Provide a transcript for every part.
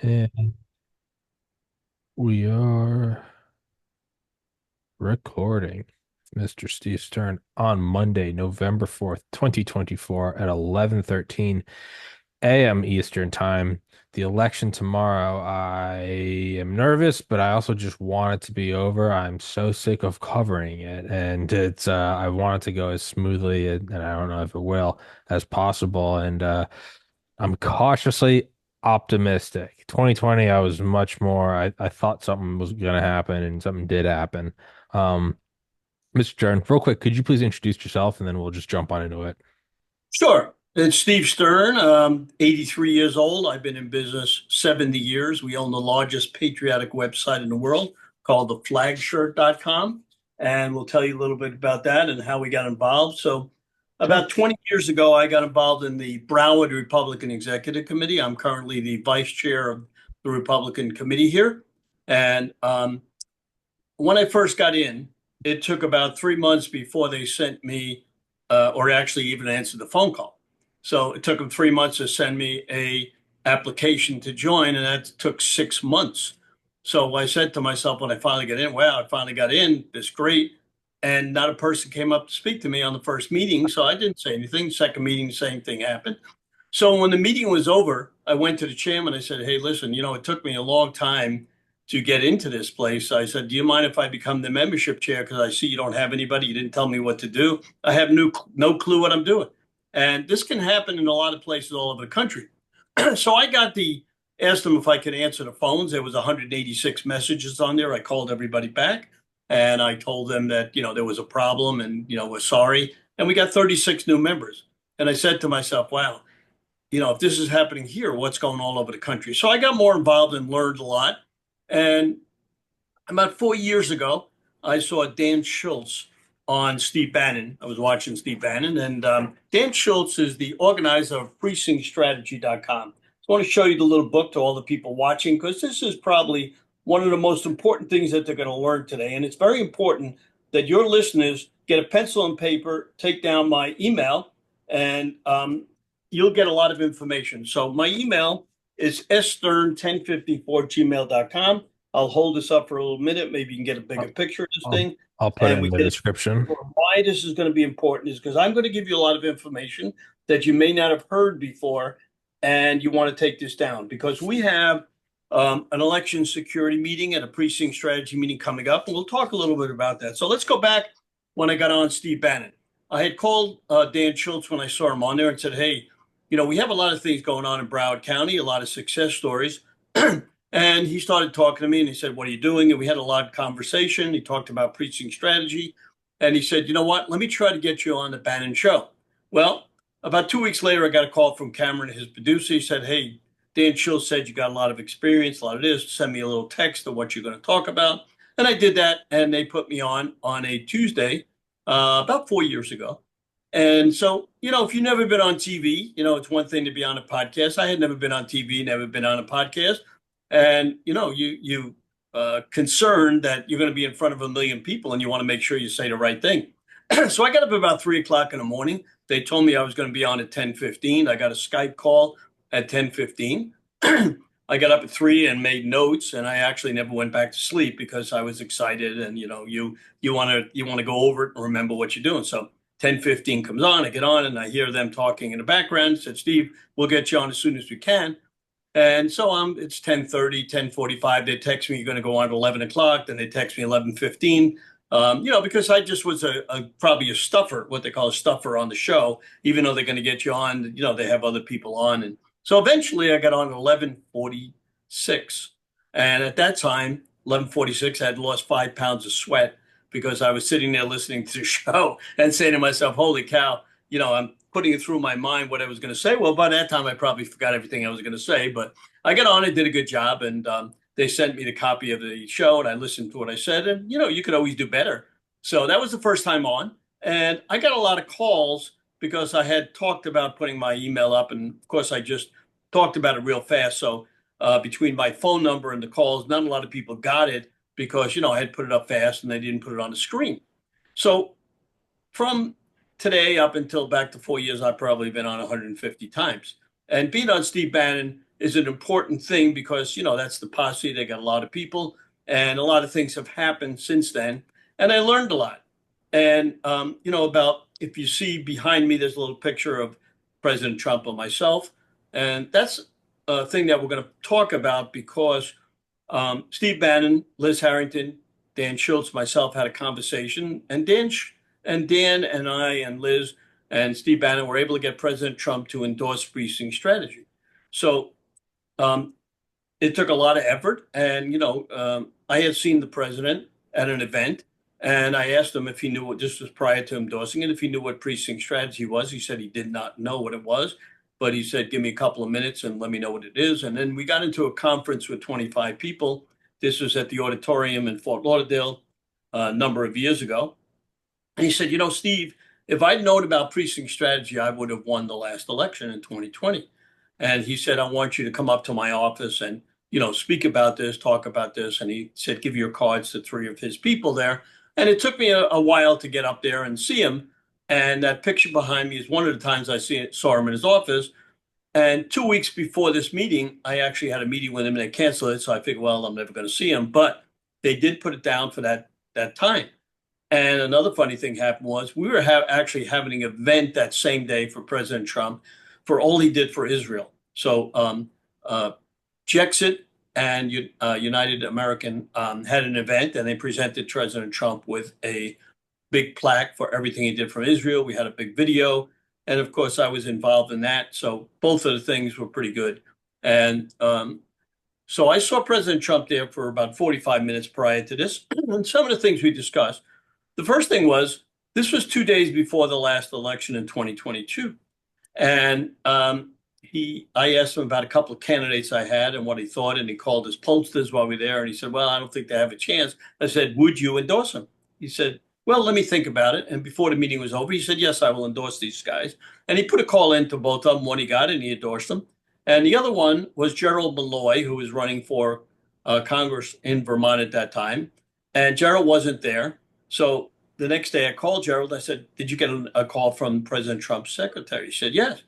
And we are recording Mr. Steve Stern on Monday, November 4th, 2024 at 11:13 a.m. Eastern Time. The election tomorrow, I am nervous, but I also just want it to be over. I'm so sick of covering it, and I want it to go as smoothly, and I don't know if it will, as possible. And I'm cautiously optimistic. 2020, I was much more, I thought something was going to happen and something did happen. Um, Mr. Jordan, real quick, could you please introduce yourself and then we'll just jump on into it? Sure. It's Steve Stern, 83 years old. I've been in business 70 years. We own the largest patriotic website in the world called theflagshirt.com. And we'll tell you a little bit about that and how we got involved. So, Sure. about 20 years ago, I got involved in the Broward Republican Executive Committee. I'm currently the vice chair of the Republican Committee here. And when I first got in, it took about 3 months before they sent me, or actually even answered the phone call. So it took them 3 months to send me a application to join, and that took 6 months. So I said to myself when I finally got in, wow, I finally got in. It's great. And not a person came up to speak to me on the first meeting, so I didn't say anything. Second meeting, the same thing happened. So when the meeting was over, I went to the chairman. I said, "Hey, listen, it took me a long time to get into this place." I said, "Do you mind if I become the membership chair? Because I see you don't have anybody. You didn't tell me what to do. I have no clue what I'm doing." And this can happen in a lot of places all over the country. So asked them if I could answer the phones. There was 186 messages on there. I called everybody back and I told them that, there was a problem and, we're sorry. And we got 36 new members. And I said to myself, wow, if this is happening here, what's going all over the country? So I got more involved and learned a lot. And about 4 years ago, I saw Dan Schultz on Steve Bannon. I was watching Steve Bannon, and Dan Schultz is the organizer of precinctstrategy.com. So I want to show you the little book to all the people watching because this is probably one of the most important things that they're going to learn today. And it's very important that your listeners get a pencil and paper, take down my email, and you'll get a lot of information. So my email is sstern1054@gmail.com. I'll hold this up for a little minute. Maybe you can get a bigger I'll, picture of this I'll, thing. I'll put it And in we the get description. why this is going to be important is because I'm going to give you a lot of information that you may not have heard before, and you want to take this down because we have an election security meeting and a precinct strategy meeting coming up, and we'll talk a little bit about that. So let's go back when I got on Steve Bannon. I had called Dan Schultz when I saw him on there and said, "Hey, we have a lot of things going on in Broward County, a lot of success stories." And he started talking to me and he said, "What are you doing?" And we had a lot of conversation. He talked about precinct strategy. And he said, "You know what? Let me try to get you on the Bannon show." Well, about 2 weeks later, I got a call from Cameron, his producer. He said, "Hey, Dan Schultz said you got a lot of experience, a lot of this. Send me a little text of what you're going to talk about." And I did that. And they put me on a Tuesday about 4 years ago. And so, if you've never been on TV, it's one thing to be on a podcast. I had never been on TV, never been on a podcast. And, concerned that you're going to be in front of a million people and you want to make sure you say the right thing. So I got up about 3 o'clock in the morning. They told me I was going to be on at 10:15. I got a Skype call at 10:15. I got up at 3 and made notes, and I actually never went back to sleep because I was excited. And you want to go over it and remember what you're doing. So 10:15 comes on, I get on, and I hear them talking in the background. Said, "Steve, we'll get you on as soon as we can." And so it's 10:30, 10:45. They text me, "You're going to go on at 11 o'clock." Then they text me 11:15. Because I just was probably a stuffer, what they call a stuffer on the show, even though they're going to get you on, they have other people on. And so eventually I got on at 11:46. And at that time, 11:46, I had lost 5 pounds of sweat because I was sitting there listening to the show and saying to myself, "Holy cow, I'm putting it through my mind what I was going to say." Well, by that time, I probably forgot everything I was going to say, but I got on and did a good job. And they sent me the copy of the show and I listened to what I said. And, you could always do better. So that was the first time on. And I got a lot of calls because I had talked about putting my email up. And of course, I just talked about it real fast. So between my phone number and the calls, not a lot of people got it because, I had put it up fast and they didn't put it on the screen. So from today up until back to 4 years, I've probably been on 150 times. And being on Steve Bannon is an important thing because, that's the posse. They got a lot of people, and a lot of things have happened since then. And I learned a lot. And, about if you see behind me, there's a little picture of President Trump and myself. And that's a thing that we're going to talk about because Steve Bannon, Liz Harrington, Dan Schultz, myself had a conversation, and Dan and I and Liz and Steve Bannon were able to get President Trump to endorse precinct strategy. So um, it took a lot of effort, and I had seen the president at an event, and I asked him if he knew what this was prior to endorsing it, if he knew what precinct strategy was. He said he did not know what it was, but he said, "Give me a couple of minutes and let me know what it is." And then we got into a conference with 25 people. This was at the auditorium in Fort Lauderdale a number of years ago. And he said, Steve, if I'd known about precinct strategy, I would have won the last election in 2020. And he said, I want you to come up to my office and, speak about this, talk about this. And he said, give your cards to three of his people there. And it took me a while to get up there and see him. And that picture behind me is one of the times saw him in his office. And 2 weeks before this meeting, I actually had a meeting with him and they canceled it. So I figured, well, I'm never going to see him. But they did put it down for that time. And another funny thing happened was we were actually having an event that same day for President Trump for all he did for Israel. So Jexit and United American had an event, and they presented President Trump with a big plaque for everything he did for Israel. We had a big video, and of course, I was involved in that. So both of the things were pretty good. And so I saw President Trump there for about 45 minutes prior to this, and some of the things we discussed. The first thing was this was 2 days before the last election in 2022. And I asked him about a couple of candidates I had and what he thought, and he called his pollsters while we were there, and he said, well, I don't think they have a chance. I said, would you endorse them? He said, well, let me think about it. And before the meeting was over, he said, yes, I will endorse these guys. And he put a call in to both of them. One he got, and he endorsed them. And the other one was Gerald Malloy, who was running for Congress in Vermont at that time. And Gerald wasn't there. So the next day I called Gerald. I said, did you get a call from President Trump's secretary? He said, yes.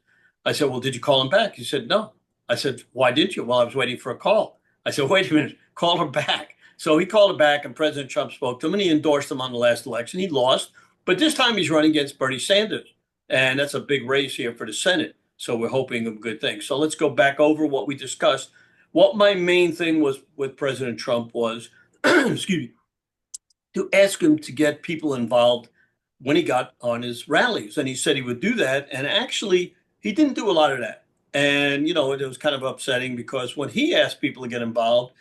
I said, well, did you call him back? He said, no. I said, why didn't you? Well, I was waiting for a call. I said, wait a minute, call her back. So he called her back, and President Trump spoke to him, and he endorsed him on the last election. He lost, but this time he's running against Bernie Sanders. And that's a big race here for the Senate. So we're hoping of good things. So let's go back over what we discussed. What my main thing was with President Trump was, excuse me, to ask him to get people involved when he got on his rallies. And he said he would do that. And actually, he didn't do a lot of that. And, it was kind of upsetting because when he asked people to get involved,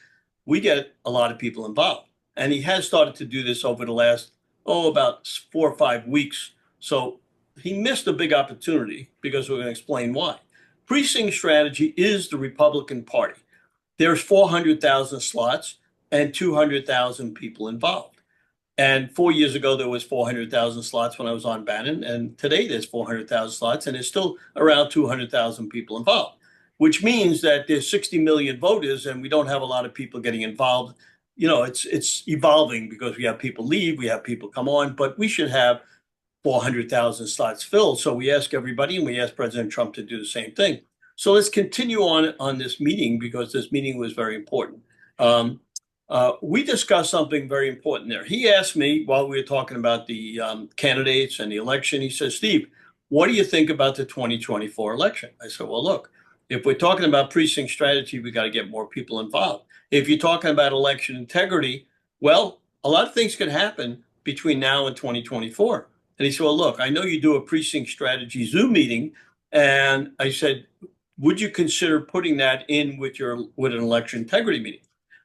we get a lot of people involved. And he has started to do this over the last, about 4 or 5 weeks. So he missed a big opportunity because we're going to explain why. Precinct strategy is the Republican Party. There's 400,000 slots and 200,000 people involved. And 4 years ago, there was 400,000 slots when I was on Bannon. And today there's 400,000 slots, and there's still around 200,000 people involved, which means that there's 60 million voters, and we don't have a lot of people getting involved. It's evolving because we have people leave, we have people come on, but we should have 400,000 slots filled. So we ask everybody, and we ask President Trump to do the same thing. So let's continue on this meeting because this meeting was very important. We discussed something very important there. He asked me while we were talking about the candidates and the election, he says, Steve, what do you think about the 2024 election? I said, well, look, if we're talking about precinct strategy, we got to get more people involved. If you're talking about election integrity, well, a lot of things could happen between now and 2024. And he said, well, look, I know you do a precinct strategy Zoom meeting. And I said, would you consider putting that in with an election integrity meeting?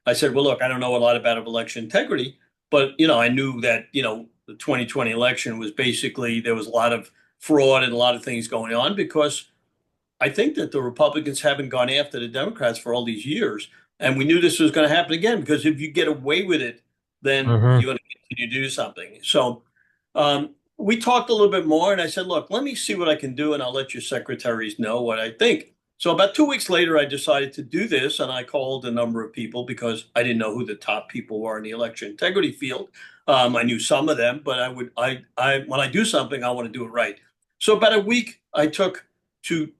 I said, well, look, I don't know a lot about election integrity, but, I knew that, the 2020 election was basically, there was a lot of fraud and a lot of things going on because I think that the Republicans haven't gone after the Democrats for all these years. And we knew this was going to happen again because if you get away with it, then Mm-hmm. you're going to continue to do something. So we talked a little bit more, and I said, look, let me see what I can do, and I'll let your secretaries know what I think. So about 2 weeks later, I decided to do this, and I called a number of people because I didn't know who the top people were in the election integrity field. I knew some of them, but when I do something, I want to do it right. So about a week, I took to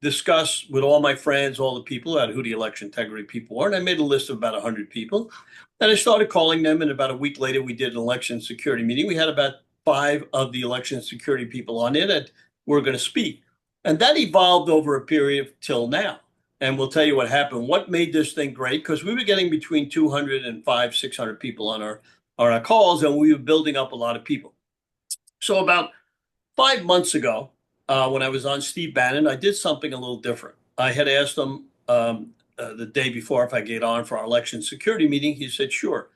discuss with all my friends, all the people at who the election integrity people were. And I made a list of about 100 people. And I started calling them. And about a week later, we did an election security meeting. We had about 5 of the election security people on it that were going to speak. And that evolved over a period till now. And we'll tell you what happened. What made this thing great? Because we were getting between 200 and 600 people on our calls, and we were building up a lot of people. So about 5 months ago, when I was on Steve Bannon, I did something a little different. I had asked him the day before if I get on for our election security meeting. He said, sure.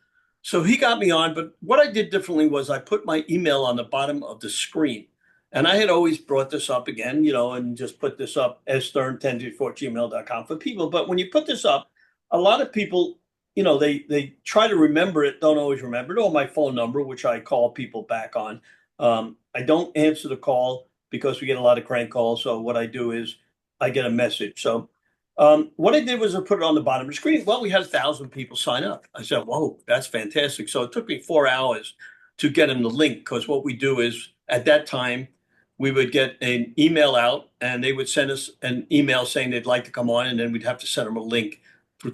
So he got me on. But what I did differently was I put my email on the bottom of the screen. And I had always brought this up again, and just put this up as stern1024gmail.com for people. But when you put this up, a lot of people, they try to remember it, don't always remember it, or my phone number, which I call people back on. I don't answer the call because we get a lot of crank calls. So what I do is I get a message. So what I did was I put it on the bottom of the screen. Well, we had 1,000 people sign up. I said, whoa, that's fantastic. So it took me 4 hours to get them the link, because what we do is at that time, we would get an email out and they would send us an email saying they'd like to come on, and then we'd have to send them a link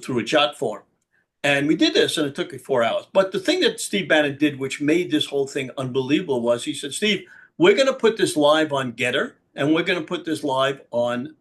through a jot form. And we did this, and it took me 4 hours. But the thing that Steve Bannon did, which made this whole thing unbelievable, was he said, Steve, we're going to put this live on Getter, and we're going to put this live on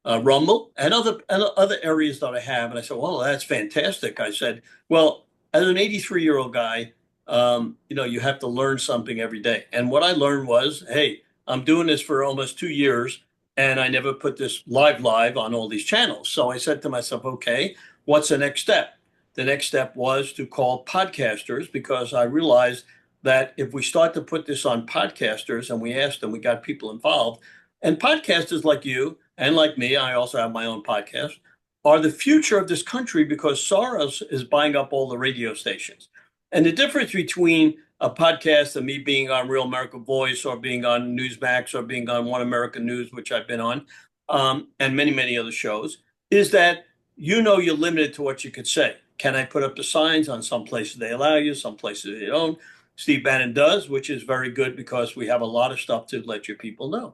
Rumble and other areas that I have. And I said, well, that's fantastic. I said, well, as an 83-year-old guy, you have to learn something every day. And what I learned was, hey, I'm doing this for almost 2 years, and I never put this live on all these channels. So I said to myself, okay, what's the next step? The next step was to call podcasters, because I realized that if we start to put this on podcasters, and we asked them, we got people involved, and podcasters like you and like me, I also have my own podcast, are the future of this country, because Soros is buying up all the radio stations. And the difference between a podcast and me being on Real America Voice, or being on Newsmax, or being on One American News, which I've been on, and many, many other shows, is that you're limited to what you could say. Can I put up the signs? On some places they allow you, some places they don't. Steve Bannon does, which is very good, because we have a lot of stuff to let your people know.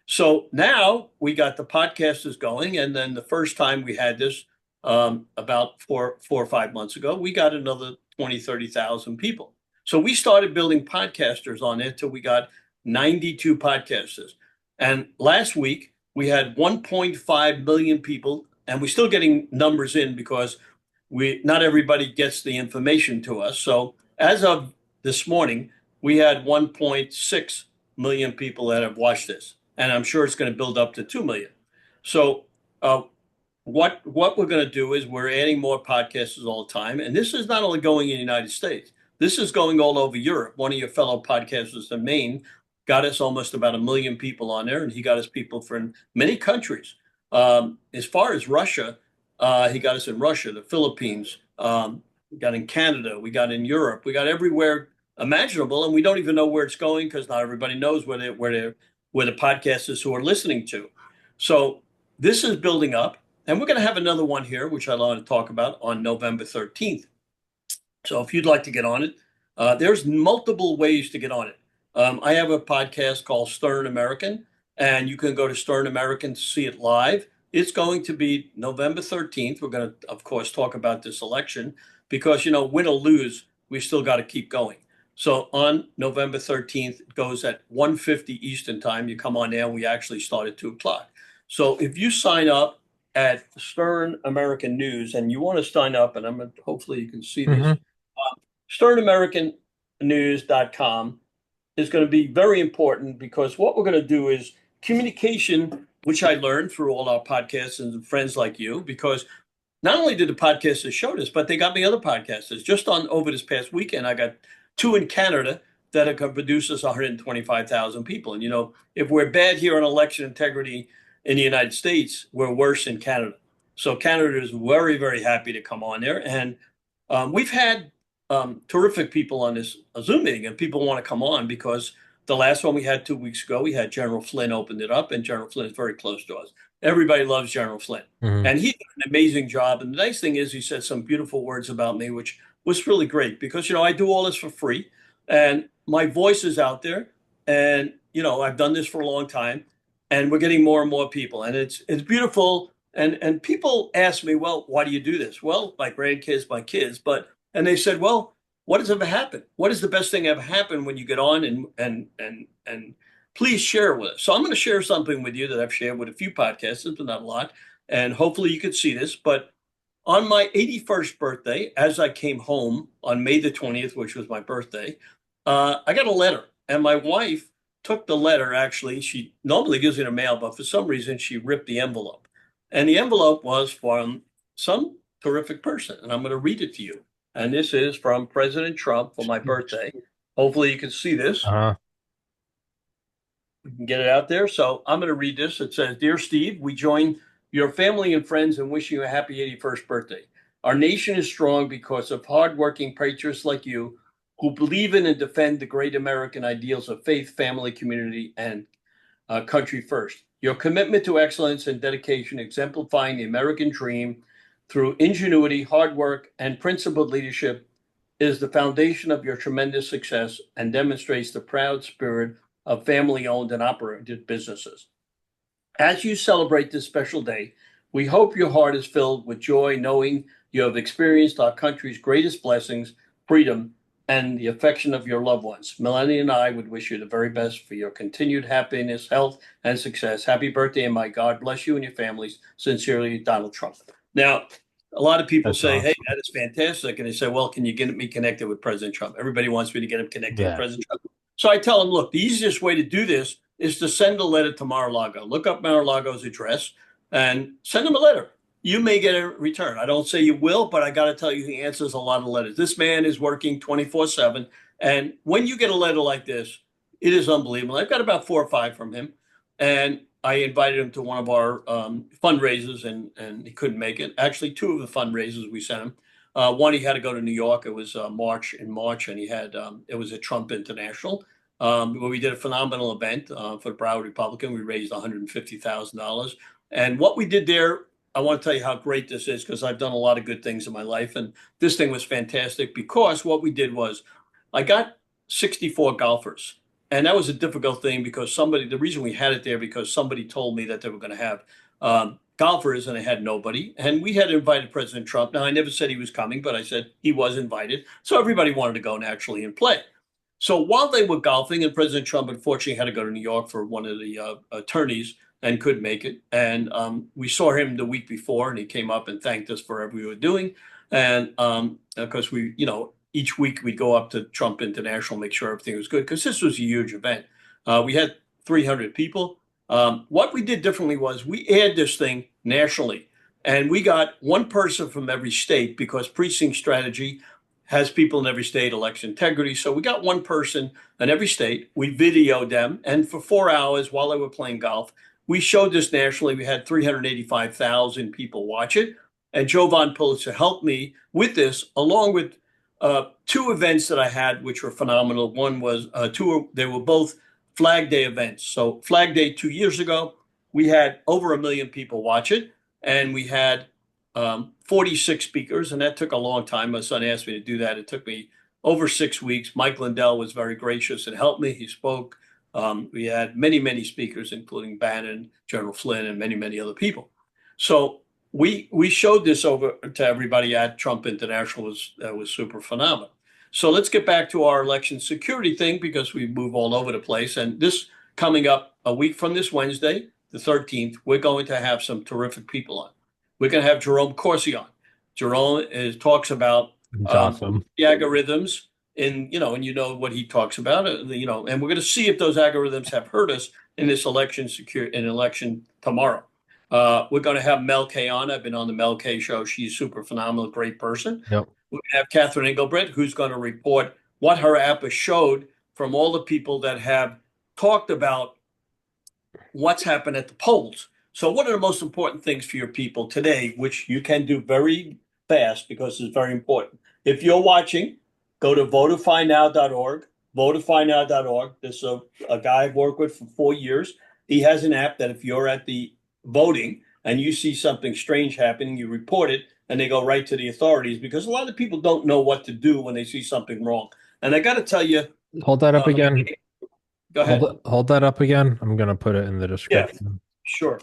So now we got the podcasters going. And then the first time we had this, about 4 or 5 months ago, we got another 20, 30,000 people. So we started building podcasters on it till we got 92 podcasters. And last week we had 1.5 million people, and we're still getting numbers in, because not everybody gets the information to us. So as of this morning, we had 1.6 million people that have watched this, and I'm sure it's going to build up to 2 million. So what we're going to do is we're adding more podcasters all the time, and this is not only going in the United States. This is going all over Europe. One of your fellow podcasters in Maine got us almost about 1 million people on there, and he got us people from many countries. As far as Russia, he got us in Russia, the Philippines, we got in Canada, we got in Europe, we got everywhere imaginable, and we don't even know where it's going, because not everybody knows where the podcasters who are listening to. So this is building up, and we're going to have another one here, which I want to talk about, on November 13th. So if you'd like to get on it, there's multiple ways to get on it. I have a podcast called Stern American, and you can go to Stern American to see it live. It's going to be November 13th. We're going to, of course, talk about this election, because, win or lose, we still got to keep going. So on November 13th, it goes at 1:50 Eastern time. You come on there, and we actually start at 2 o'clock. So if you sign up at Stern American News, and you want to sign up, and hopefully you can see this, Mm-hmm. sternamericannews.com is going to be very important, because what we're going to do is communication, which I learned through all our podcasts and friends like you, because not only did the podcasters show this, but they got me other podcasters. Just over this past weekend, I got 2 in Canada that are going to produce us 125,000 people. And, if we're bad here on election integrity in the United States, we're worse in Canada. So Canada is very, very happy to come on there. And we've had terrific people on this Zoom meeting, and people want to come on, because the last one we had 2 weeks ago, we had General Flynn opened it up, and General Flynn is very close to us. Everybody loves General Flynn, Mm-hmm. and he did an amazing job. And the nice thing is, he said some beautiful words about me, which was really great, because, I do all this for free, and my voice is out there, and, I've done this for a long time. and we're getting more and more people, and it's beautiful. And people ask me, well, why do you do this? Well, my grandkids, my kids, but and they said, well, what has ever happened? What is the best thing ever happened when you get on and please share with us. So I'm going to share something with you that I've shared with a few podcasts, but not a lot, and hopefully you could see this. But on my 81st birthday, as I came home on May the 20th, which was my birthday, I got a letter, and my wife took the letter. Actually, she normally gives it in the mail, but for some reason, she ripped the envelope. And the envelope was from some terrific person, and I'm going to read it to you. And this is from President Trump for my birthday. Hopefully, you can see this. Uh-huh. We can get it out there. So I'm going to read this. It says, Dear Steve, we join your family and friends in wishing you a happy 81st birthday. Our nation is strong because of hardworking patriots like you who believe in and defend the great American ideals of faith, family, community, and country first. Your commitment to excellence and dedication, exemplifying the American dream through ingenuity, hard work, and principled leadership, is the foundation of your tremendous success and demonstrates the proud spirit of family owned and operated businesses. As you celebrate this special day, we hope your heart is filled with joy knowing you have experienced our country's greatest blessings, freedom, and the affection of your loved ones. Melanie and I would wish you the very best for your continued happiness, health, and success. Happy birthday, and my God bless you and your families. Sincerely, Donald Trump. Now, a lot of people That's say, hey, awesome. that is fantastic. And they say, well, can you get me connected with President Trump? Everybody wants me to get him connected with Yeah. President Trump. So I tell them, look, the easiest way to do this is to send a letter to Mar-a-Lago. Look up Mar-a-Lago's address and send him a letter. You may get a return. I don't say you will, but I got to tell you, he answers a lot of letters. This man is working 24/7. And when you get a letter like this, it is unbelievable. I've got about 4 or 5 from him. And I invited him to one of our fundraisers, and he couldn't make it. Actually, 2 of the fundraisers we sent him. One, he had to go to New York. It was March, and he had it was at Trump International, where we did a phenomenal event for the Broward Republican. We raised $150,000, and what we did there, I want to tell you how great this is because I've done a lot of good things in my life, and this thing was fantastic because what we did was, I got 64 golfers. And that was a difficult thing because the reason we had it there because somebody told me that they were going to have golfers and they had nobody. And we had invited President Trump. Now, I never said he was coming, but I said he was invited. So everybody wanted to go naturally and play. So while they were golfing, and President Trump unfortunately had to go to New York for one of the attorneys and couldn't make it. And we saw him the week before, and he came up and thanked us for everything we were doing. And because we, each week we'd go up to Trump International, make sure everything was good, because this was a huge event. We had 300 people. What we did differently was we aired this thing nationally, and we got one person from every state because precinct strategy has people in every state, election integrity. So we got one person in every state. We videoed them, and for 4 hours while they were playing golf, we showed this nationally. We had 385,000 people watch it. And Joe Von Pulitzer helped me with this, along with 2 events that I had, which were phenomenal. One was they were both Flag Day events. So Flag Day 2 years ago, we had over 1 million people watch it, and we had 46 speakers, and that took a long time. My son asked me to do that. It took me over 6 weeks. Mike Lindell was very gracious and helped me. He spoke. We had many, many speakers, including Bannon, General Flynn, and many, many other people. So we showed this over to everybody at Trump International. Was super phenomenal. So let's get back to our election security thing because we move all over the place. And this coming up a week from this Wednesday, the 13th, we're going to have some terrific people on. We're going to have Jerome Corsi on. Jerome talks about It's awesome. the algorithms, and what he talks about, and we're going to see if those algorithms have hurt us in this election tomorrow. We're going to have Mel K on. I've been on the Mel K show. She's super phenomenal, great person. Yep. We're going to have Catherine Engelbrecht, who's going to report what her app has showed from all the people that have talked about what's happened at the polls. So what are the most important things for your people today, which you can do very fast because it's very important. If you're watching, go to votifynow.org, votifynow.org. This is a guy I've worked with for 4 years. He has an app that if you're at the voting and you see something strange happening, you report it and they go right to the authorities because a lot of people don't know what to do when they see something wrong. And I got to tell you, Hold that up again. Go ahead. Hold that up again. I'm gonna put it in the Yeah, description. sure.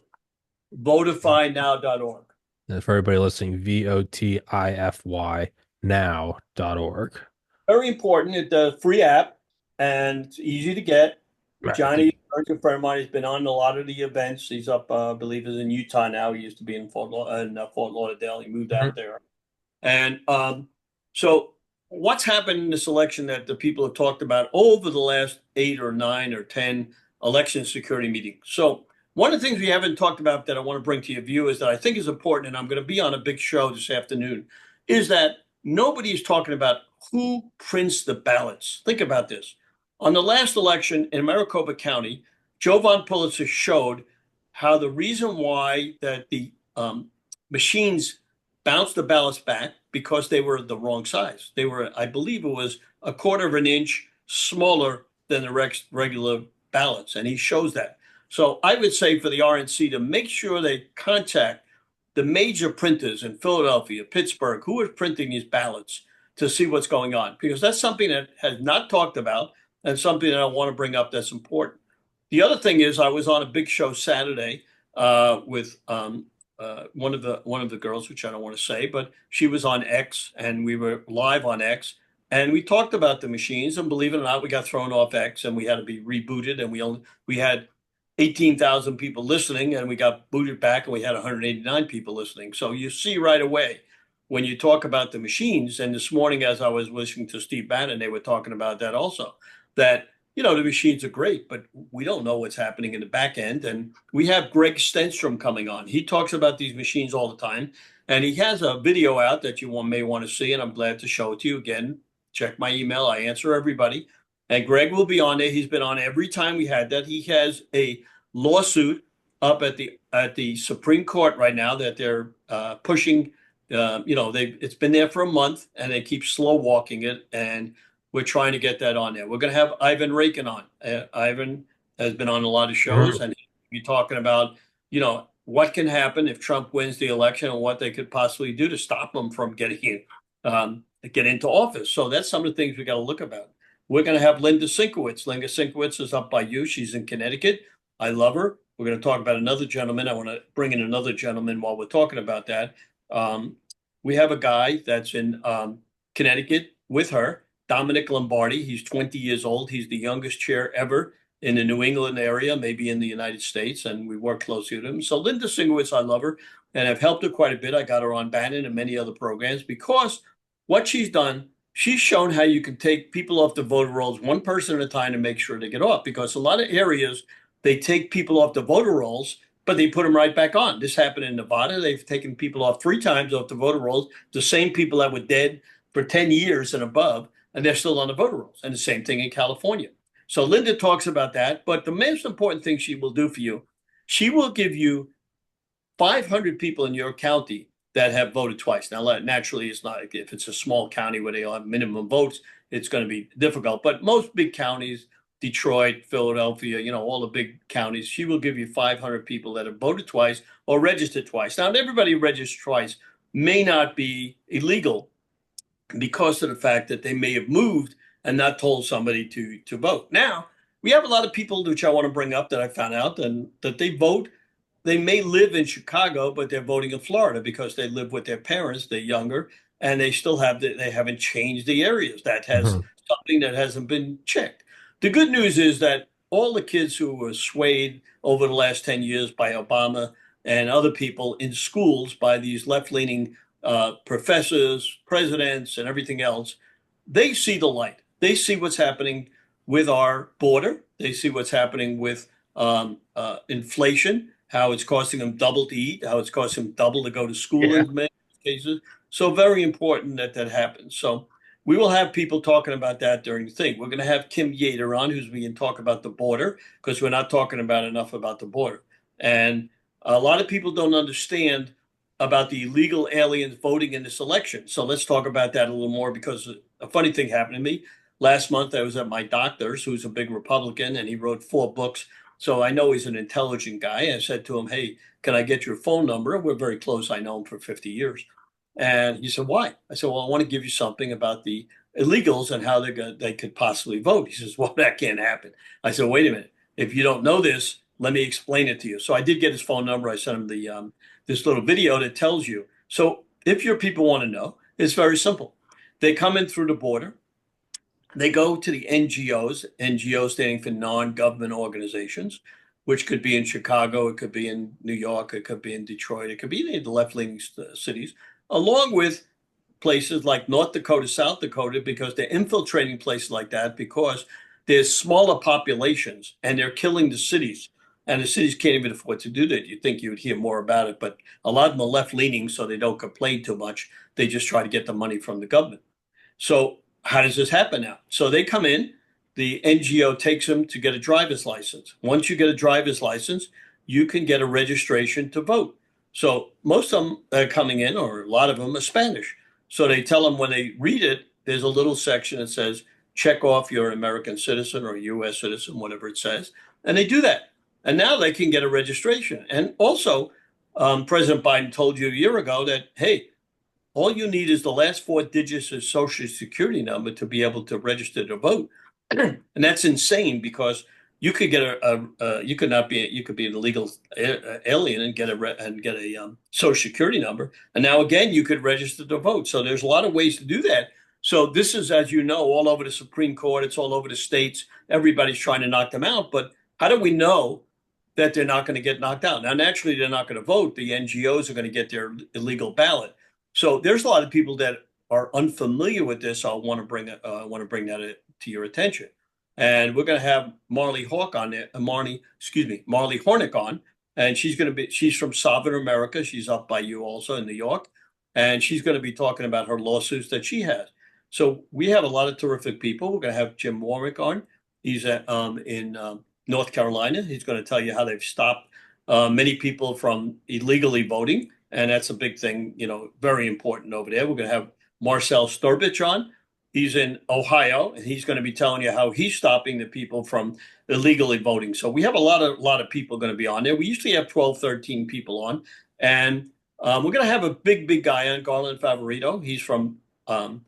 Votifynow.org. And for everybody listening, VOTIFY now.org. Very important. It's a free app and it's easy to get. Right. Johnny, a friend of mine, has been on a lot of the events. He's up, I believe, is in Utah now. He used to be in Fort Lauderdale. He moved out Mhm. there. And so, what's happened in this election that the people have talked about over the last 8 or 9 or 10 election security meetings? So, one of the things we haven't talked about that I want to bring to your view is that I think is important, and I'm going to be on a big show this afternoon, is that nobody is talking about who prints the ballots. Think about this. On the last election in Maricopa County, Joe Von Pulitzer showed how the reason why that the machines bounced the ballots back because they were the wrong size. They were, I believe it was a quarter of an inch smaller than the regular ballots. And he shows that. So I would say for the RNC to make sure they contact the major printers in Philadelphia, Pittsburgh, who are printing these ballots to see what's going on, because that's something that has not talked about and something that I want to bring up that's important. The other thing is I was on a big show Saturday with one of the girls, which I don't want to say, but she was on X, and we were live on X, and we talked about the machines. And believe it or not, we got thrown off X, and we had to be rebooted, and we had 18,000 people listening, and we got booted back, and we had 189 people listening. So you see right away when you talk about the machines. And this morning, as I was listening to Steve Bannon, they were talking about that also. That the machines are great, but we don't know what's happening in the back end. And we have Greg Stenstrom coming on. He talks about these machines all the time. And he has a video out that you may want to see. And I'm glad to show it to you again. Check my email. I answer everybody. And Greg will be on there. He's been on every time we had that. He has a lawsuit up at the Supreme Court right now that they're pushing. It's been there for a month, and they keep slow walking it. And we're trying to get that on there. We're going to have Ivan Rakin on. Ivan has been on a lot of shows, Mhm. and he'll be talking about, what can happen if Trump wins the election and what they could possibly do to stop him from get into office. So that's some of the things we got to look about. We're going to have Linda Sinkowitz. Linda Sinkowitz is up by you. She's in Connecticut. I love her. We're going to talk about another gentleman. I want to bring in another gentleman while we're talking about that. Um, we have a guy that's in Connecticut with her. Dominic Lombardi. He's 20 years old. He's the youngest chair ever in the New England area, maybe in the United States, and we work closely with him. So Linda Singowitz, I love her, and I've helped her quite a bit. I got her on Bannon and many other programs because what she's done, she's shown how you can take people off the voter rolls one person at a time to make sure they get off. Because a lot of areas, they take people off the voter rolls, but they put them right back on. This happened in Nevada. They've taken people off 3 times off the voter rolls, the same people that were dead for 10 years and above, and they're still on the voter rolls. And the same thing in California. So Linda talks about that. But the most important thing she will do for you, she will give you 500 people in your county that have voted twice. Now, naturally, it's not if it's a small county where they all have minimum votes, it's going to be difficult. But most big counties, Detroit, Philadelphia, all the big counties, she will give you 500 people that have voted twice or registered twice. Now, everybody registered twice may not be illegal because of the fact that they may have moved and not told somebody to vote. Now, we have a lot of people which I want to bring up that I found out and that they vote. They may live in Chicago, but they're voting in Florida because they live with their parents. They're younger, and they still they haven't changed the areas. That has Mhm. something that hasn't been checked. The good news is that all the kids who were swayed over the last 10 years by Obama and other people in schools by these left-leaning professors, presidents, and everything else, they see the light. They see what's happening with our border. They see what's happening with inflation, how it's costing them double to eat, how it's costing them double to go to school Yeah. in many cases. So very important that that happens. So we will have people talking about that during the thing. We're going to have Kim Yater on, who's going to talk about the border because we're not talking about enough about the border. And a lot of people don't understand about the illegal aliens voting in this election. So let's talk about that a little more because a funny thing happened to me. Last month, I was at my doctor's, who's a big Republican, and he wrote 4 books. So I know he's an intelligent guy. I said to him, "Hey, can I get your phone number?" We're very close. I know him for 50 years. And he said, "Why?" I said, "Well, I want to give you something about the illegals and how they could possibly vote. He says, well, that can't happen. I said, wait a minute. If you don't know this, let me explain it to you. So I did get his phone number. I sent him this little video that tells you. So if your people want to know, it's very simple. They come in through the border. They go to the NGOs, NGO standing for non-government organizations, which could be in Chicago, it could be in New York, it could be in Detroit, it could be in the left-leaning cities, along with places like North Dakota, South Dakota, because they're infiltrating places like that because there's smaller populations and they're killing the cities. And the cities can't even afford to do that. You'd think you would hear more about it, but a lot of them are left leaning, so they don't complain too much. They just try to get the money from the government. So how does this happen now? So they come in, the NGO takes them to get a driver's license. Once you get a driver's license, you can get a registration to vote. So most of them that are coming in, or a lot of them, are Spanish. So they tell them when they read it, there's a little section that says, check off you're an American citizen or a US citizen, whatever it says. And they do that. And now they can get a registration. And also, President Biden told you a year ago that, hey, all you need is the last four digits of social security number to be able to register to vote. And that's insane because you could get you could not be, you could be an illegal alien and get a social security number. And now again, you could register to vote. So there's a lot of ways to do that. So this is, as you know, all over the Supreme Court. It's all over the states. Everybody's trying to knock them out. But how do we know that they're not going to get knocked out? Now, naturally, they're not going to vote. The NGOs are going to get their illegal ballot. So there's a lot of people that are unfamiliar with this. I want to bring that to your attention. And we're going to have Marley Hawk on there, Marley Hornick on, and she's from Sovereign America. She's up by you also in New York, and she's going to be talking about her lawsuits that she has. So we have a lot of terrific people. We're going to have Jim Warwick on. He's in North Carolina. He's going to tell you how they've stopped many people from illegally voting. And that's a big thing, very important over there. We're going to have Marcel Sturbich on. He's in Ohio, and he's going to be telling you how he's stopping the people from illegally voting. So we have a lot of people going to be on there. We usually have 12, 13 people on. And we're going to have a big guy on, Garland Favorito. He's from, from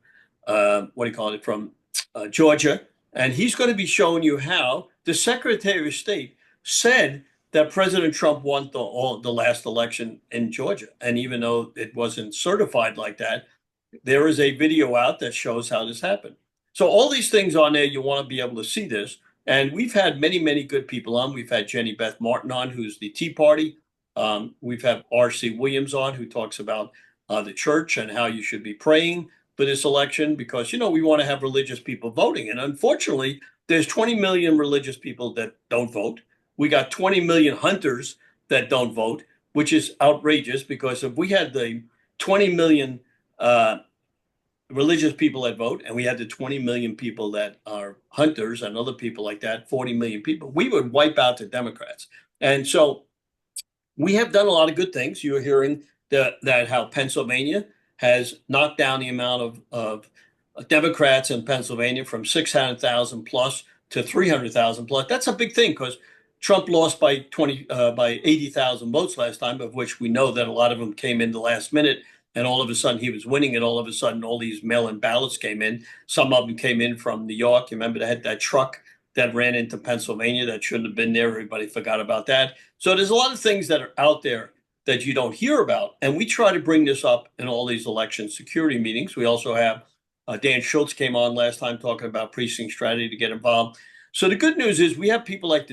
Georgia. And he's going to be showing you how the Secretary of State said that President Trump won the last election in Georgia. And even though it wasn't certified like that, there is a video out that shows how this happened. So all these things on there, you want to be able to see this. And we've had many good people on. We've had Jenny Beth Martin on, who's the Tea Party. We've had R.C. Williams on, who talks about the church and how you should be praying for this election, because, we want to have religious people voting. And unfortunately, there's 20 million religious people that don't vote. We got 20 million hunters that don't vote, which is outrageous, because if we had the 20 million religious people that vote and we had the 20 million people that are hunters and other people like that, 40 million people, we would wipe out the Democrats. And so we have done a lot of good things. You're hearing that how Pennsylvania has knocked down the amount of Democrats in Pennsylvania from 600,000 plus to 300,000 plus. That's a big thing, because Trump lost by 80,000 votes last time, of which we know that a lot of them came in the last minute, and all of a sudden he was winning, and all of a sudden all these mail-in ballots came in. Some of them came in from New York. You remember they had that truck that ran into Pennsylvania that shouldn't have been there. Everybody forgot about that. So there's a lot of things that are out there that you don't hear about, and we try to bring this up in all these election security meetings. We also have Dan Schultz came on last time talking about precinct strategy to get involved. So the good news is we have people like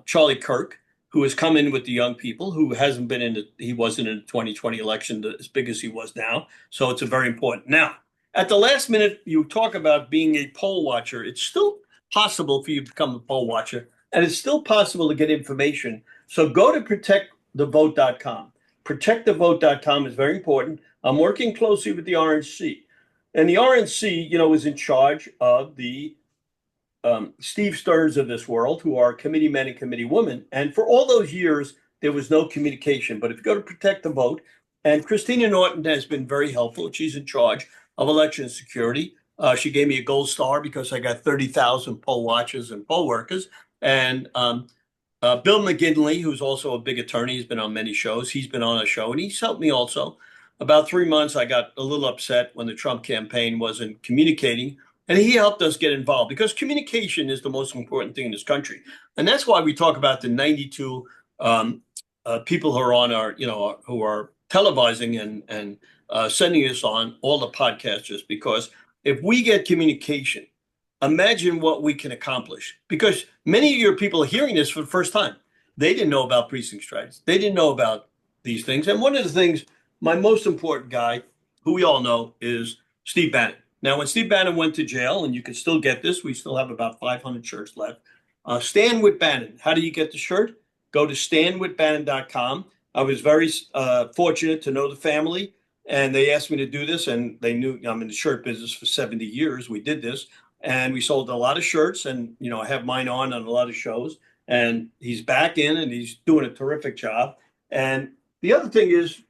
Charlie Kirk, who has come in with the young people, who hasn't been he wasn't in the 2020 election as big as he was now. So it's a very important. Now, at the last minute, you talk about being a poll watcher. It's still possible for you to become a poll watcher, and it's still possible to get information. So go to protectthevote.com. Protectthevote.com is very important. I'm working closely with the RNC. And the RNC, is in charge of the Steve Stearns of this world, who are committee men and committee women. And for all those years, there was no communication. But if you go to Protect the Vote, and Christina Norton has been very helpful. She's in charge of election security. She gave me a gold star because I got 30,000 poll watchers and poll workers. And Bill McGinley, who's also a big attorney, he's been on many shows. He's been on a show, and he's helped me also. about 3 months, I got a little upset when the Trump campaign wasn't communicating, and he helped us get involved because communication is the most important thing in this country, and that's why we talk about the 92 um, people who are on our, who are televising and sending us on all the podcasters. Because if we get communication, imagine what we can accomplish. Because many of your people are hearing this for the first time. They didn't know about precinct strategies. They didn't know about these things. And one of the things, my most important guy, who we all know, is Steve Bannon. Now, when Steve Bannon went to jail, and you can still get this, we still have about 500 shirts left. Stand with Bannon. How do you get the shirt? Go to standwithbannon.com. I was very fortunate to know the family, and they asked me to do this, and they knew I'm in the shirt business for 70 years. We did this, and we sold a lot of shirts, and I have mine on a lot of shows. And he's back in, and he's doing a terrific job. And the other thing is,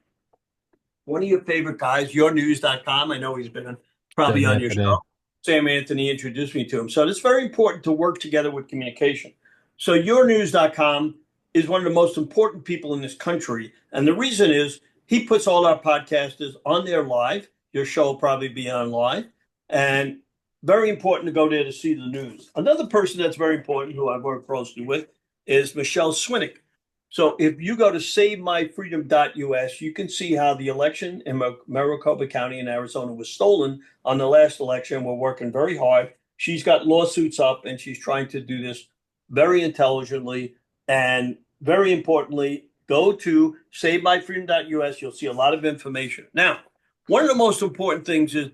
one of your favorite guys, yournews.com. I know he's been probably Sam on your show. Anthony. Sam Anthony introduced me to him. So it's very important to work together with communication. So yournews.com is one of the most important people in this country. And the reason is he puts all our podcasters on there live. Your show will probably be on live. And very important to go there to see the news. Another person that's very important, who I work closely with, is Michelle Swinnick. So if you go to savemyfreedom.us, you can see how the election in Maricopa County in Arizona was stolen on the last election. We're working very hard. She's got lawsuits up, and she's trying to do this very intelligently. And very importantly, go to savemyfreedom.us. You'll see a lot of information. Now, one of the most important things is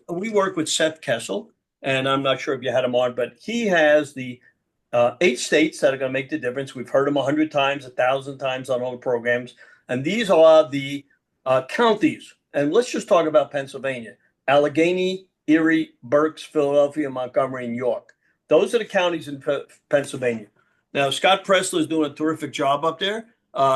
we work with Seth Kessel, and I'm not sure if you had him on, but he has the 8 states that are going to make the difference. We've heard them 100 times, 1,000 times on all the programs. And these are the counties. And let's just talk about Pennsylvania: Allegheny, Erie, Berks, Philadelphia, Montgomery, and York. Those are the counties in Pennsylvania. Now, Scott Pressler is doing a terrific job up there.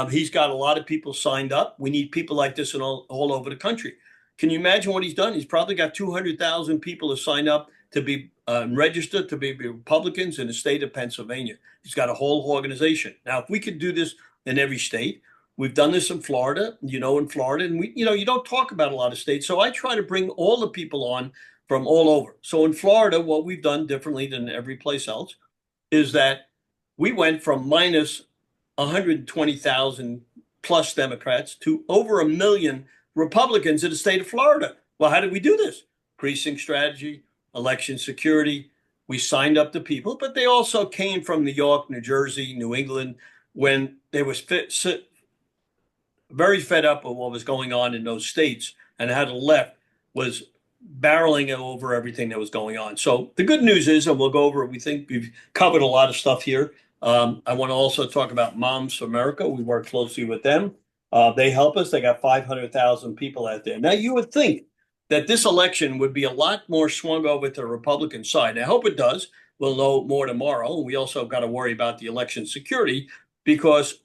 He's got a lot of people signed up. We need people like this in all over the country. Can you imagine what he's done? He's probably got 200,000 people to sign up to be registered to be Republicans in the state of Pennsylvania. He's got a whole organization. Now, if we could do this in every state, we've done this in Florida, in Florida, and you don't talk about a lot of states. So I try to bring all the people on from all over. So in Florida, what we've done differently than every place else is that we went from minus 120,000 plus Democrats to over 1 million Republicans in the state of Florida. Well, how did we do this? Precinct strategy, election security. We signed up the people, but they also came from New York, New Jersey, New England, when they was very fed up with what was going on in those states, and how the left was barreling over everything that was going on. So the good news is, and we'll go over it, we think we've covered a lot of stuff here. I want to also talk about Moms for America. We work closely with them. They help us. They got 500,000 people out there. Now, you would think that this election would be a lot more swung over to the Republican side. I hope it does. We'll know more tomorrow. We also got to worry about the election security, because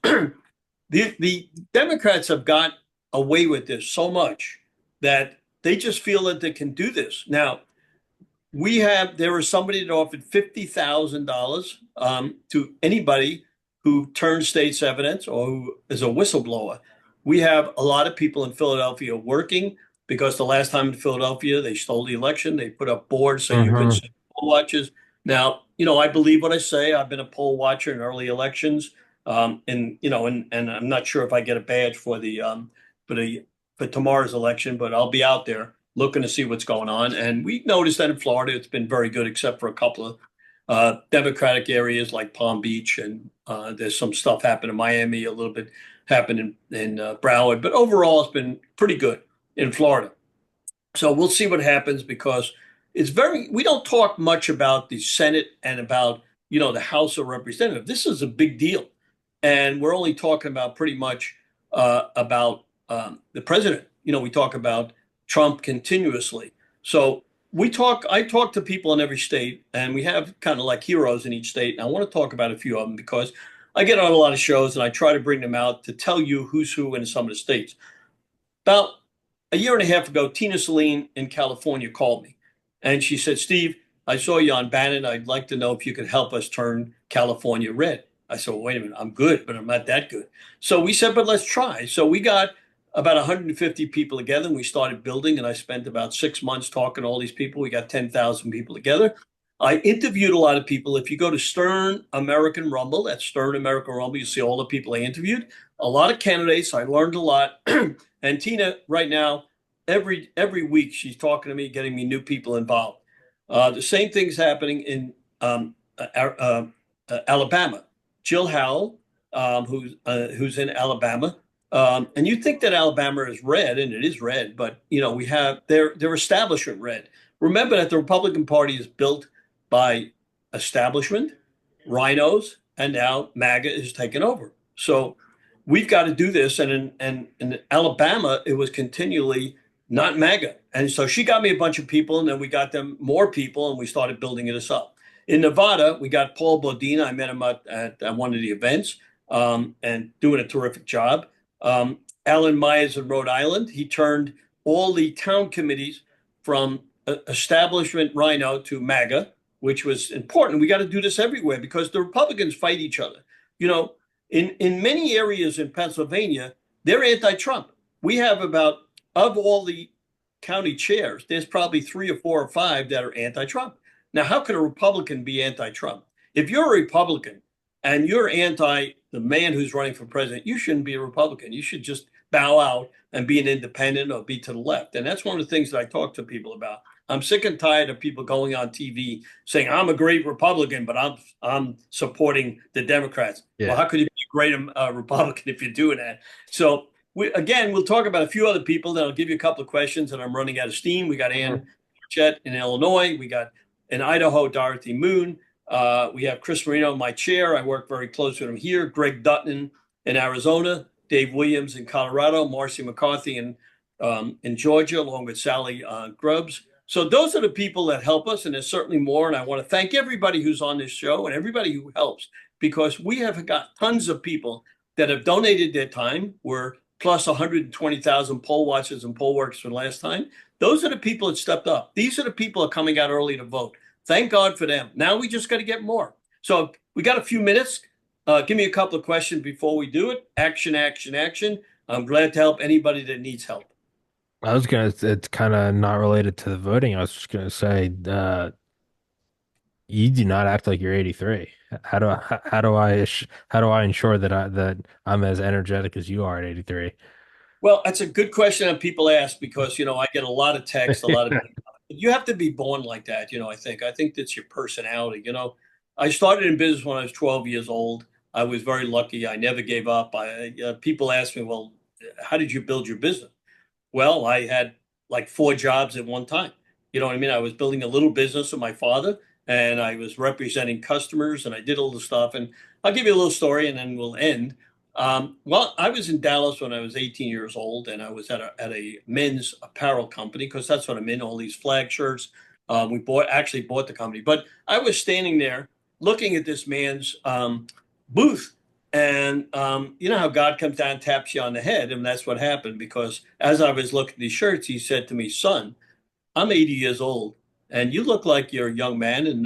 the Democrats have got away with this so much that they just feel that they can do this. Now, there was somebody that offered $50,000 to anybody who turns state's evidence or who is a whistleblower. We have a lot of people in Philadelphia working, because the last time in Philadelphia, they stole the election. They put up boards saying you couldn't send poll watchers. Now, I believe what I say. I've been a poll watcher in early elections. And I'm not sure if I get a badge for for tomorrow's election, but I'll be out there looking to see what's going on. And we noticed that in Florida, it's been very good, except for a couple of Democratic areas like Palm Beach, and there's some stuff happened in Miami, a little bit happened in Broward, but overall, it's been pretty good in Florida. So we'll see what happens, because we don't talk much about the Senate and about, the House of Representatives. This is a big deal. And we're only talking about pretty much about the president. We talk about Trump continuously. So I talk to people in every state, and we have kind of like heroes in each state. And I want to talk about a few of them, because I get on a lot of shows and I try to bring them out to tell you who's who in some of the states. About a year and a half ago, Tina Saline in California called me, and she said, "Steve, I saw you on Bannon. I'd like to know if you could help us turn California red." I said, "Well, wait a minute, I'm good, but I'm not that good." So we said, "But let's try." So we got about 150 people together, and we started building. And I spent about 6 months talking to all these people. We got 10,000 people together. I interviewed a lot of people. If you go to Stern American Rumble, that's Stern American Rumble, you see all the people I interviewed. A lot of candidates. I learned a lot. And Tina, right now, every week, she's talking to me, getting me new people involved. The same thing's happening in Alabama. Jill Howell, who's in Alabama, and you think that Alabama is red, and it is red, but we have their establishment red. Remember that the Republican Party is built by establishment, rhinos, and now MAGA is taking over. So we've got to do this. And in Alabama, it was continually not MAGA. And so she got me a bunch of people, and then we got them more people, and we started building this up. In Nevada, we got Paul Bodina. I met him at one of the events, and doing a terrific job. Alan Myers in Rhode Island, he turned all the town committees from establishment rhino to MAGA, which was important. We got to do this everywhere because the Republicans fight each other. You know, in many areas in Pennsylvania, they're anti-Trump. We have of all the county chairs, there's probably 3 or 4 or 5 that are anti-Trump. Now, how can a Republican be anti-Trump? If you're a Republican and you're anti the man who's running for president, you shouldn't be a Republican. You should just bow out and be an independent or be to the left. And that's one of the things that I talk to people about. I'm sick and tired of people going on TV saying I'm a great Republican, but I'm supporting the Democrats. Well, Yeah. how could you be a great Republican if you're doing that? So we'll talk about a few other people. Then I'll give you a couple of questions, and I'm running out of steam. We got Ann Chet in Illinois. We got in Idaho, Dorothy Moon. We have Chris Marino, my chair. I work very close with him here. Greg Dutton in Arizona. Dave Williams in Colorado. Marcy McCarthy in Georgia, along with Sally Grubbs. So those are the people that help us, and there's certainly more. And I want to thank everybody who's on this show and everybody who helps, because we have got tons of people that have donated their time. We're plus 120,000 poll watchers and poll workers from last time. Those are the people that stepped up. These are the people that are coming out early to vote. Thank God for them. Now we just got to get more. So we got a few minutes. Give me a couple of questions before we do it. Action, action, action. I'm glad to help anybody that needs help. It's kind of not related to the voting. I was just gonna say, you do not act like you're 83. How do I ensure that I'm as energetic as you are at 83? Well, that's a good question that people ask because, I get a lot of text, a lot of you have to be born like that, I think that's your personality. I started in business when I was 12 years old. I was very lucky. I never gave up. People ask me, well, how did you build your business? Well, I had like 4 jobs at one time. You know what I mean? I was building a little business with my father, and I was representing customers, and I did all the stuff. And I'll give you a little story, and then we'll end. Well, I was in Dallas when I was 18 years old, and I was at a men's apparel company because that's what I'm in. All these flag shirts. We actually bought the company, but I was standing there looking at this man's booth. And you know how God comes down and taps you on the head, and that's what happened. Because as I was looking at these shirts, he said to me, "Son, I'm 80 years old, and you look like you're a young man. And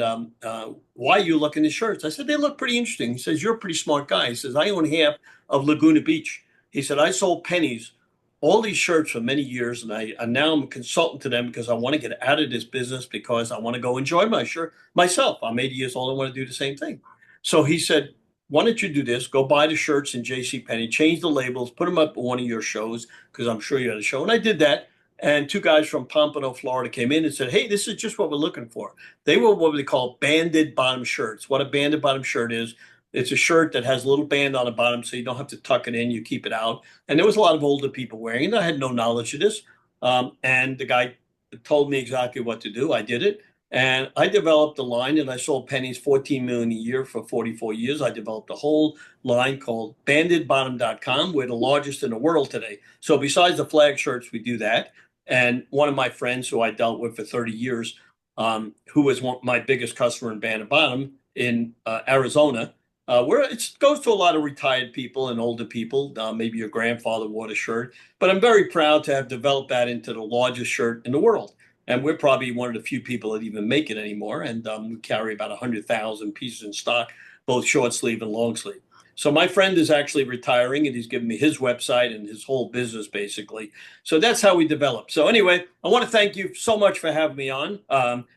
why are you looking at shirts?" I said, "They look pretty interesting." He says, "You're a pretty smart guy." He says, "I own half of Laguna Beach." He said, "I sold pennies, all these shirts for many years, and now I'm a consultant to them because I want to get out of this business because I want to go enjoy my shirt myself. I'm 80 years old. I want to do the same thing." So he said, "Why don't you do this? Go buy the shirts in J.C. Penney, change the labels, put them up at one of your shows because I'm sure you had a show." And I did that. And 2 guys from Pompano, Florida came in and said, "Hey, this is just what we're looking for." They were what they call banded bottom shirts. What a banded bottom shirt is, it's a shirt that has a little band on the bottom so you don't have to tuck it in, you keep it out. And there was a lot of older people wearing it. I had no knowledge of this. And the guy told me exactly what to do. I did it. And I developed a line, and I sold pennies 14 million a year for 44 years. I developed a whole line called bandedbottom.com. We're the largest in the world today. So besides the flag shirts, we do that. And one of my friends who I dealt with for 30 years, who was my biggest customer in Banded Bottom in Arizona, where it goes to a lot of retired people and older people. Maybe your grandfather wore the shirt. But I'm very proud to have developed that into the largest shirt in the world. And we're probably one of the few people that even make it anymore. And we carry about 100,000 pieces in stock, both short sleeve and long sleeve. So my friend is actually retiring and he's given me his website and his whole business basically. So that's how we develop. So anyway, I want to thank you so much for having me on.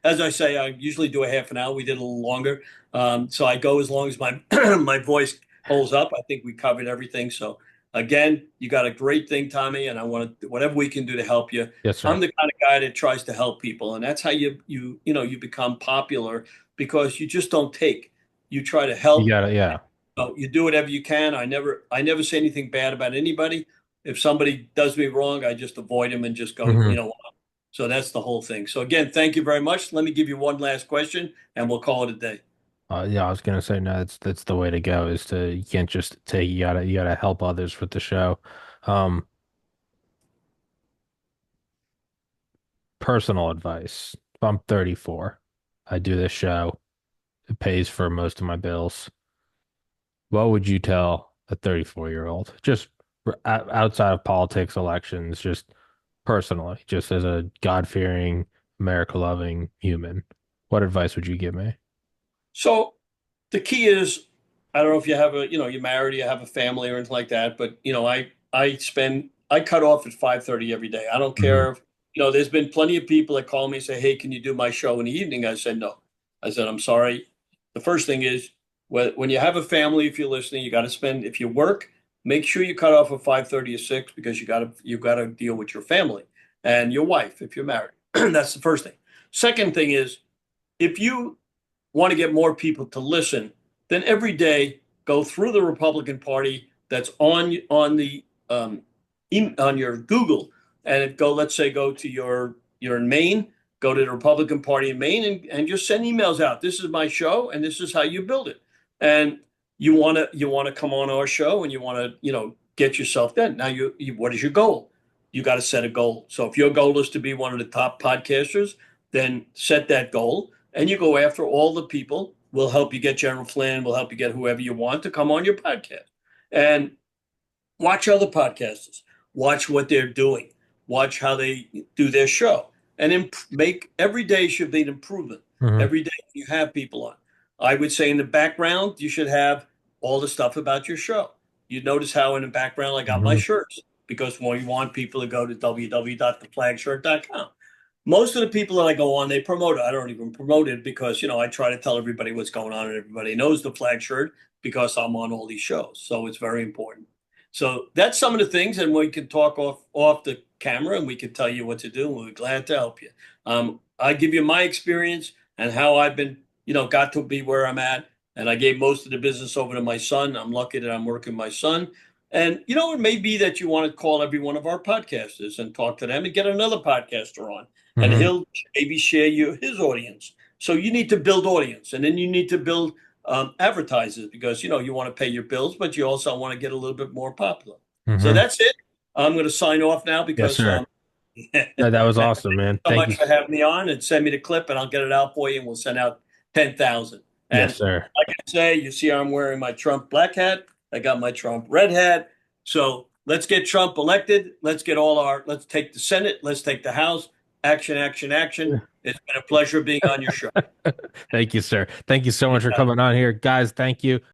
As I say, I usually do a half an hour. We did a little longer. So I go as long as my my voice holds up. I think we covered everything. So again, you got a great thing, Tommy, and I want to whatever we can do to help you. Yes, I'm sir. the kind of guy that tries to help people, and that's how you become popular because you just don't take. You try to You help. got it. Yeah. You do whatever you can. I never say anything bad about anybody. If somebody does me wrong, I just avoid them and just go, Hmm. so that's the whole thing. So again, thank you very much. Let me give you one last question and we'll call it a day. Yeah, I was gonna say no, that's the way to go is to you can't just take you gotta help others with the show. Um, Personal advice. If I'm 34, I do this show, it pays for most of my bills. What would you tell a 34-year-old? Just outside of politics, elections, just personally, just as a God-fearing, America-loving human. What advice would you give me? So the key is, I don't know if you have you're married, you have a family or anything like that, but I cut off at 5:30 every day. I don't Hmm. care if, there's been plenty of people that call me and say, "Hey, can you do my show in the evening?" I said, "No." I said, "I'm sorry." The first thing is when you have a family, if you're listening, you got to spend, if you work, make sure you cut off at 5:30 or 6 because you got to deal with your family and your wife if you're married. That's the first thing. Second thing is if you want to get more people to listen, then every day go through the Republican Party that's on your Google and go. Let's say go to you're in Maine, go to the Republican Party in Maine, and just send emails out. This is my show, and this is how you build it. And you want to come on our show, and you want to get yourself done. Now what is your goal? You got to set a goal. So if your goal is to be one of the top podcasters, then set that goal and you go after all the people. We'll help you get General Flynn. We'll help you get whoever you want to come on your podcast. And watch other podcasters. Watch what they're doing. Watch how they do their show. And make every day should be an improvement. Hmm. Every day you have people on. I would say in the background, you should have all the stuff about your show. You notice how in the background I got my Hmm. shirts because we want people to go to www.theflagshirt.com. Most of the people that I go on, they promote it. I don't even promote it because, I try to tell everybody what's going on and everybody knows the flag shirt because I'm on all these shows. So it's very important. So that's some of the things, and we can talk off the camera and we can tell you what to do, and we're glad to help you. I give you my experience and how I've been, got to be where I'm at. And I gave most of the business over to my son. I'm lucky that I'm working with my son. And it may be that you want to call every one of our podcasters and talk to them and get another podcaster on and Hmm. he'll maybe share his audience. So you need to build audience, and then you need to build advertisers because you want to pay your bills, but you also want to get a little bit more popular. So Hmm. that's it. I'm going to sign off now Yes, because sir. thank No, that was you awesome, man. so Thank much you. for having me on and send me the clip, and I'll get it out for you, and we'll send out 10,000. Yes, And sir. like I say, you see, I'm wearing my Trump black hat. I got my Trump red hat. So let's get Trump elected. Let's take the Senate. Let's take the House. Action, action, action. It's been a pleasure being on your show. Thank you, sir. Thank you so You much for got it. coming on here. Guys, thank you.